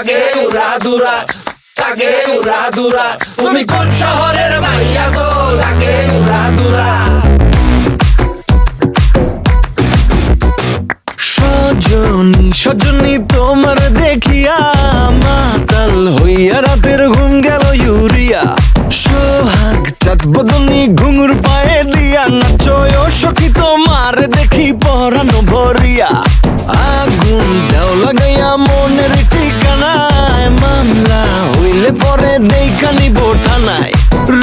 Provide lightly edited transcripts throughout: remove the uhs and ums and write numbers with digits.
লাগে উড়াদুরা, লাগে উড়াদুরা। তুমি কোন শহরের মাইয়া গো, লাগে উড়াদুরা। সজনী সজনী তোমার দেখিয়া মাতাল হইয়া রাতের ঘুম গেল ইউরিয়া। সোহাগ চাঁদ বদনী ঘুঙুর পায়ে দিয়া নাচয় সখী তোমার দেখি পরানো ভরিয়া। আগুন দেও লাগাইয়া মনের ঠিকানায়, মামলা হইলে পরে দেখা নিব থানায়।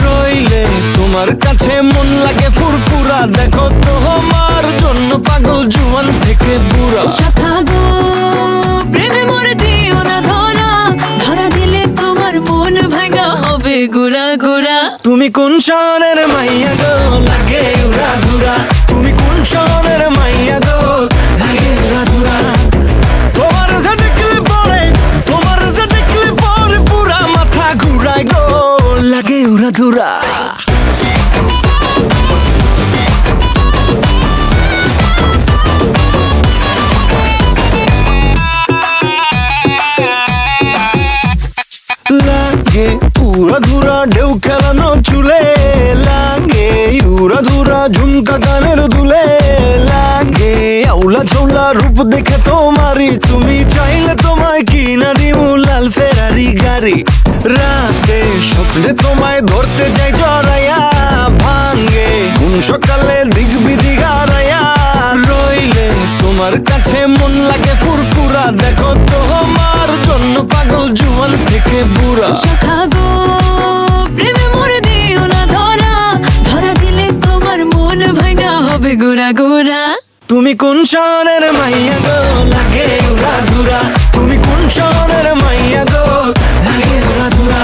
রইলে তোমার কাছে মন লাগে ফুরফুরা, দেখো তোমার জন্য পাগল জুয়ান থেকে বুড়া। শাখা গো প্রেমে মরে দিও না ধরা, ধরা দিলে তোমার মন ভাঙা হবে গোড়া গোড়া। তুমি কোন শহরের মাইয়া গো, লাগে উড়াদুরা। তুমি কোন শহরের মাইয়া গো, লাগে উড়াদুরা। তোমার যে দেখলে পরে, তোমার যে দেখলে পরে পুরা মাথা ঘুরায় গো, লাগে উড়াদুরা। লাগে উড়াধুরা ঢেউ খেলানো চুলে, লাগে উড়াধুরা ঝুমকা গানের দুলে, লাগে আউলা ঝৌলা রূপ দেখে তোমারই, তুমি চাইলে তোমায় কিনা দিমু লাল ফেরারি গাড়ি। রাতে স্বপ্নে তোমায় ধরতে যাই জড়াইয়া, ভাঙ্গে কোন সকালে দিক বিধি হারাইয়া। রইলে তোমার কাছে মন লাগে ফুরফুরা, দেখো তোমার জন্য পাগল জুয়ান থেকে বুড়া। শাখা গো প্রেমে মরে দিও না ধরা, ধরা দিলে তোমার মন ভাঙা হবে গোড়া গোড়া। তুমি কোন শহরের মাইয়া গো, লাগে উড়াদুরা। তুমি কোন শহরের মাইয়া গো, লাগে উড়াদুরা।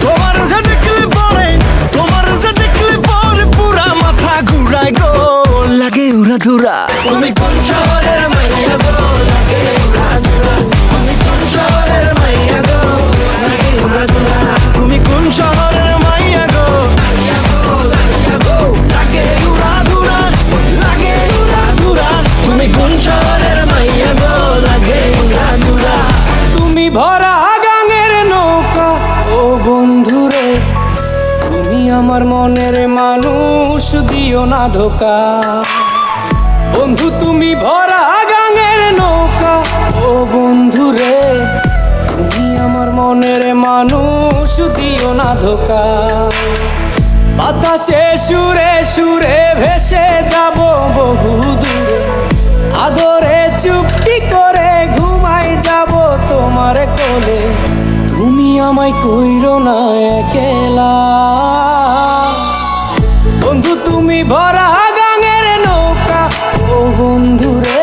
তোমার যে দেখলে পরে, তোমার যে দেখলে পরে পুরা মাথা ঘুরায় গো, লাগে উড়াদুরা। তুমি কোন শহরের মাইয়া গো, লাগে উড়াদুরা। তুমি কোন শহরের মাইয়া গো, লাগে উড়াদুরা। তুমি কোন শহরের মাইয়া গো, মাইয়া গো, মাইয়া গো, লাগে উড়াদুরা, লাগে উড়াদুরা। তুমি কোন শহরের মাইয়া গো, লাগে উড়াদুরা। তুমি ভরা গাঙের নৌকা ও বন্ধুরে, তুমি আমার মনের মানুষ, দিও না ধোকা। বন্ধু তুমি ভরা গাঙের নৌকা ও বন্ধুরে, তুমি আমার মনের মানুষ, দিও না ধোকা। বাতাসে সুরে সুরে ভেসে যাব বহু দূরে, আদরে চুপটি করে ঘুমাই যাব তোমার কোলে। তুমি আমায় কইরো না একলা, বন্ধু তুমি ভরা গাঙের নৌকা ও বন্ধুরে,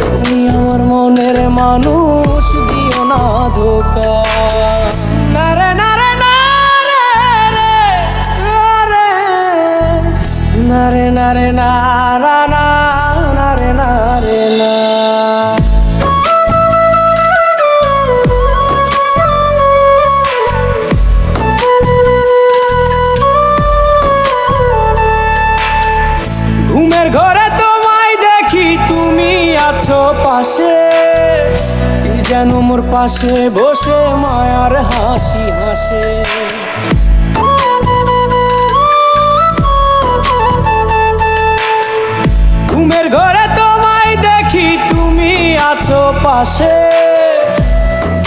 তুমি আমার মনের মানুষ, দিও না ধোকা। নারে নারে নারে রে, নারে নারে নারে নারা না, নারে নারে না। ঘুমের ঘরে তোমায় দেখি, তুমি আছো পাশে, কি যেন মোর পাশে বসে মায়ার হাসি হাসে। ঘুমের ঘরে তোমায় দেখি, তুমি আছো পাশে,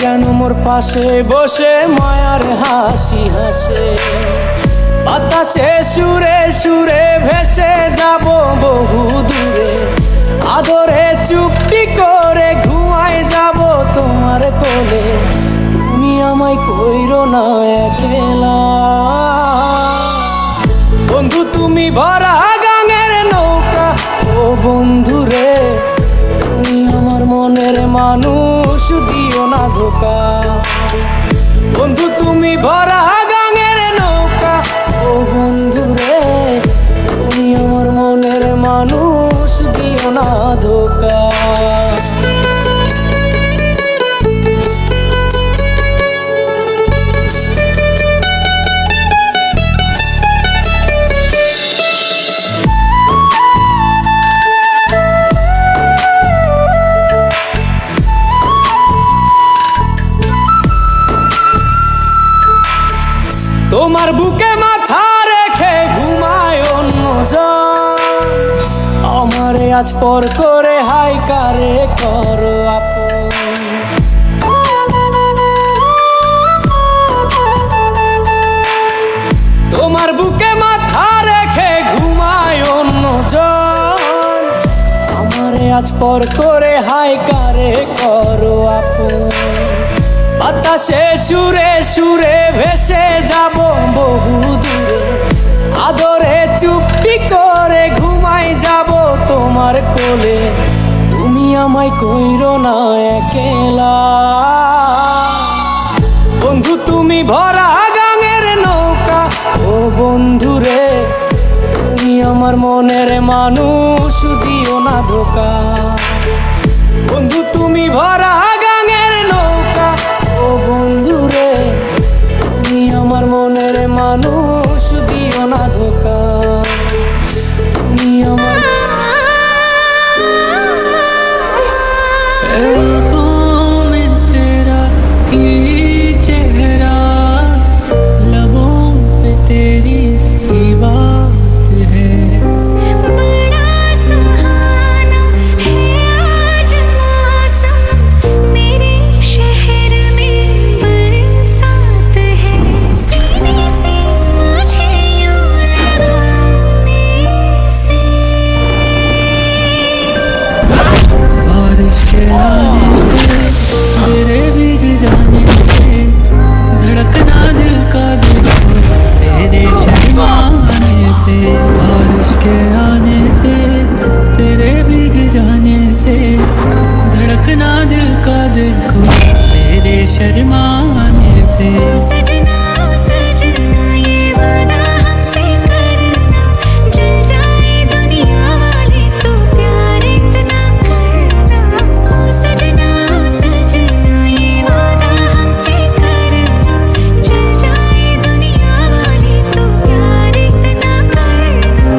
যেন মোর পাশে বসে মায়ার হাসি হাসে। বাতাসে সুরে সুরে ভেসে যাব বহু দূরে, আদরে চুপটি করে ঘুমাই যাব তোমার কোলে। তুমি আমায় কইরো না একলা, বন্ধু তুমি ভরা গাঙের নৌকা ও বন্ধুরে, তুমি আমার মনের মানুষ, দিও না ধোকা। বন্ধু তুমি ভরা গাঙের নৌকা ও বন্ধুরে, তুমি আমার মনের মানুষ, দিও না ধোকা। তোমার বুকে মাথা রেখে ঘুমায় অন্যজন, আমারে আজ পর করে হাই কারে করো আপন। তোমার বুকে মাথা রেখে ঘুমায় অন্যজন, আমারে আজ পর করে হাই কারে করো আপন। বাতাসে সুরে সুরে ভেসে যাব বহু দূরে, আদরে চুপটি করে ঘুমাই যাব তোমার কোলে। তুমি আমায় কইরো না একলা বন্ধু, তুমি ভরা গাঙের নৌকা ও বন্ধুরে, তুমি আমার মনের মানুষ, দিও না ধোকা। বন্ধু তুমি ভরা গাঙের নৌকা ও বন্ধুরে, তুমি আমার মনের মানুষ, দিও না ধোকা। তুমি আমার आँखों में तेरा ही चेहरा, लबों पे तेरी ही बात है। बड़ा सुहाना है आज मौसम, मेरे शहर में बरसात है। सीने से मुझे यूं लगाने से बारिश के आने से, तेरे भीग जाने से, धड़कना दिल का देखो तेरे शर्माने से। बारिश के आने से, तेरे भीग जाने से, धड़कना दिल का देखो तेरे शर्माने से। सजना सजना ये वादा हमसे करना, जल जाए दुनिया वाले तो प्यार इतना करना। ओ सजना ये वादा हमसे करना, जल जाए दुनिया वाले तो प्यार इतना करना।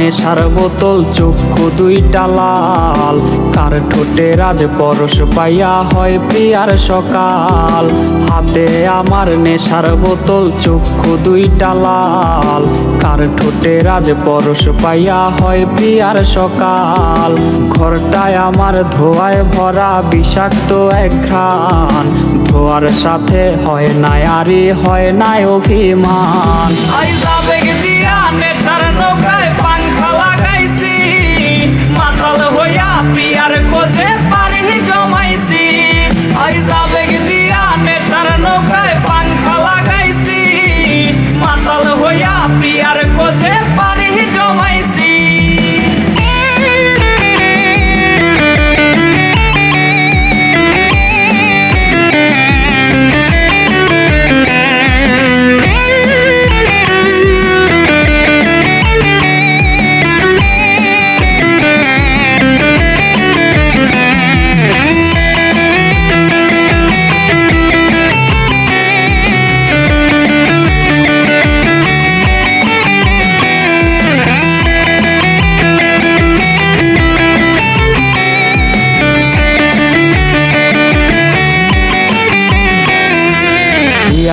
নেশার বোতল, চক্ষু দুইটা লাল, কার ঠোঁটে রাজ পরশ পাইয়া হয় প্রিয়ার সকাল। হাতে আমার নেশার বোতল, চক্ষু দুইটা লাল, কার ঠোঁটে রাজ পরশ পাইয়া হয় প্রিয়ার সকাল। ঘরটায় আমার ধোঁয়ায় ভরা বিষাক্ত এক ঘ্রাণ, ধোয়ার সাথে হয় নাই আরে হয় নাই অভিমান। আবেগ দিয়া নেশার নৌকায় পাংখা লাগাইছি, মাতাল হইয়া প্রিয়ার খোঁজে পানি জমাইছি। আবেগ দিয়া নেশার নৌকায় পাংখা লাগাইছি, মাতাল হইয়া প্রিয়ার খোঁজে পানি জমাইছি।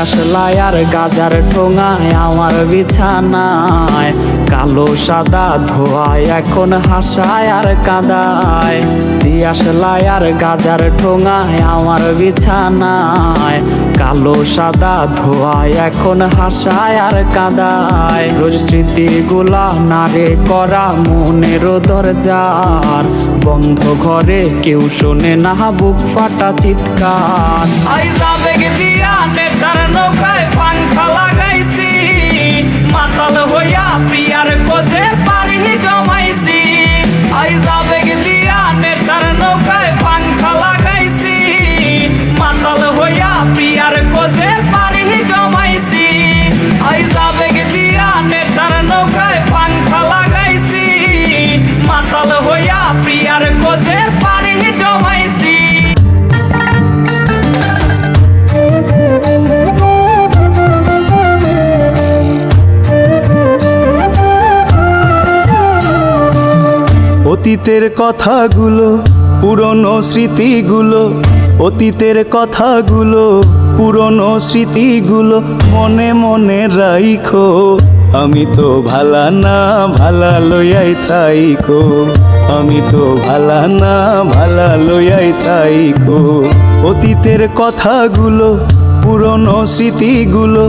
আসলাই আর গাজার ঠোঙায় আমার বিছানায়, কালো সাদা ধোয়ায় এখন হাসায় আর কাঁদায়। দিয়াশলাই আর গাজার ঠোঙায় আমার বিছানায়, কালো সাদা ধোয়ায় এখন হাসায় আর কাঁদায়। রোজ স্মৃতিগুলা নারে করা মনের দরজার, বন্ধ ঘরে কেউ শোনে না বুক ফাটা চিৎকার। আবেগ দিয়া নেশার নৌকায় পাংখা লাগাইছি, মাতাল হইয়া প্রিয়ার খোঁজে পানি জমাইছি। আবেগ দিয়া নেশার নৌকায় পাংখা লাগাইছি, মাতাল হইয়া প্রিয়ার খোঁজে পানি জমাইছি। আবেগ দিয়া নেশার নৌকায় পাংখা লাগাইছি, মাতাল হইয়া প্রিয়ার খোঁজে পানি জমাইছি। অতীতের কথাগুলো, পুরনো স্মৃতিগুলো, অতীতের কথাগুলো, পুরনো স্মৃতিগুলো মনে মনে রাইখো। আমি তো ভালা না ভালা লইয়াই তাইকো, আমি তো ভালা না ভালা লইয়াই তাইকো। অতীতের কথাগুলো, পুরনো স্মৃতিগুলো।